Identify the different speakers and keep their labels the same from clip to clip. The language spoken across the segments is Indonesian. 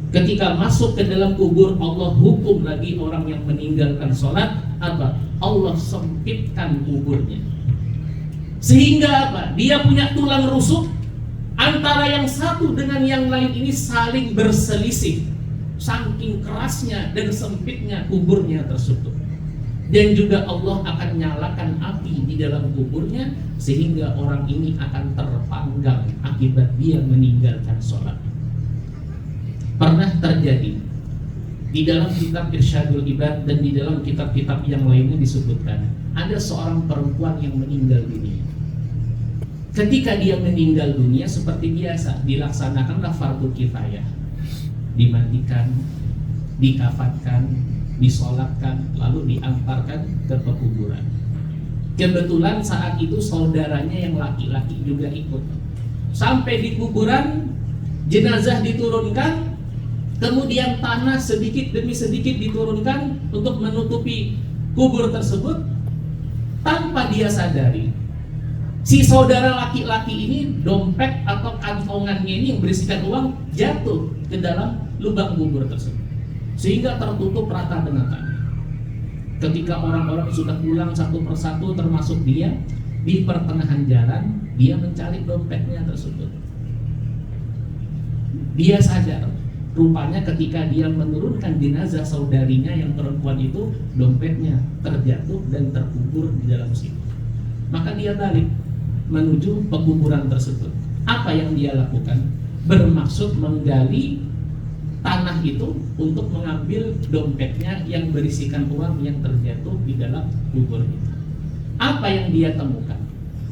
Speaker 1: Ketika masuk ke dalam kubur, Allah hukum lagi orang yang meninggalkan sholat. Apa? Allah sempitkan kuburnya. Sehingga apa? Dia punya tulang rusuk. Antara yang satu dengan yang lain ini saling berselisih. Saking kerasnya dan sempitnya kuburnya tersebut. Dan juga Allah akan nyalakan api di dalam kuburnya, sehingga orang ini akan terpanggang akibat dia meninggalkan sholat. Pernah terjadi di dalam kitab Irsyadul Ibad dan di dalam kitab-kitab yang lainnya disebutkan, ada seorang perempuan yang meninggal dunia. Ketika dia meninggal dunia, seperti biasa dilaksanakanlah fardu kifayah, dimandikan, dikafatkan, disolatkan, lalu diantarkan ke pekuburan. Kebetulan saat itu saudaranya yang laki-laki juga ikut. Sampai di kuburan, jenazah diturunkan, kemudian tanah sedikit demi sedikit diturunkan untuk menutupi kubur tersebut. Tanpa dia sadari, si saudara laki-laki ini, dompet atau kantongannya ini yang berisikan uang jatuh ke dalam lubang kubur tersebut, sehingga tertutup rata dengan tanah. Ketika orang-orang sudah pulang satu persatu termasuk dia, di pertengahan jalan dia mencari dompetnya tersebut. Dia sadar, rupanya ketika dia menurunkan jenazah saudarinya yang perempuan itu, dompetnya terjatuh dan terkubur di dalam situ. Maka dia balik menuju pekuburan tersebut. Apa yang dia lakukan? Bermaksud menggali tanah itu untuk mengambil dompetnya yang berisikan uang yang terjatuh di dalam kubur itu. Apa yang dia temukan?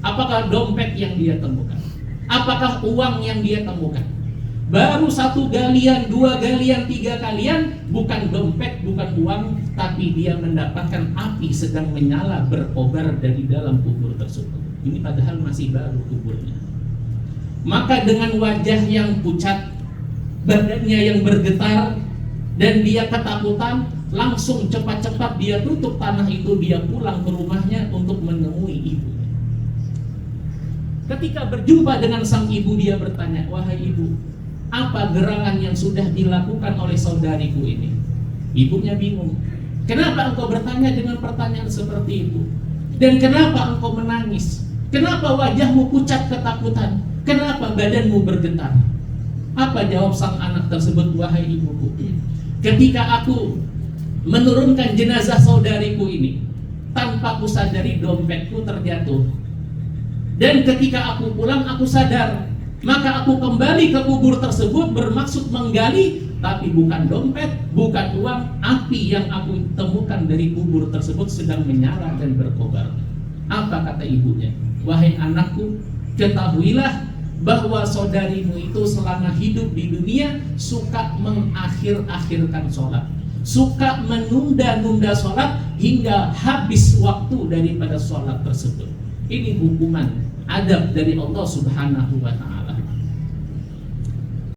Speaker 1: Apakah dompet yang dia temukan? Apakah uang yang dia temukan? Baru satu galian, dua galian, tiga galian, bukan dompet, bukan uang, tapi dia mendapatkan api sedang menyala berkobar dari dalam kubur tersebut. Ini padahal masih baru kuburnya. Maka dengan wajah yang pucat, badannya yang bergetar, dan dia ketakutan, langsung cepat-cepat dia tutup tanah itu, dia pulang ke rumahnya untuk menemui ibunya. Ketika berjumpa dengan sang ibu, dia bertanya, "Wahai ibu, apa gerangan yang sudah dilakukan oleh saudariku ini?" Ibunya bingung. "Kenapa engkau bertanya dengan pertanyaan seperti itu? Dan kenapa engkau menangis? Kenapa wajahmu pucat ketakutan? Kenapa badanmu bergetar?" Apa jawab sang anak tersebut? "Wahai ibuku, ketika aku menurunkan jenazah saudariku ini, tanpa aku sadari dompetku terjatuh. Dan ketika aku pulang aku sadar, maka aku kembali ke kubur tersebut bermaksud menggali, tapi bukan dompet, bukan uang, api yang aku temukan dari kubur tersebut sedang menyala dan berkobar." Apa kata ibunya? "Wahai anakku, ketahuilah bahwa saudarimu itu selama hidup di dunia suka mengakhir-akhirkan sholat, suka menunda-nunda sholat hingga habis waktu daripada sholat tersebut." Ini hukuman adab dari Allah Subhanahu wa ta'ala.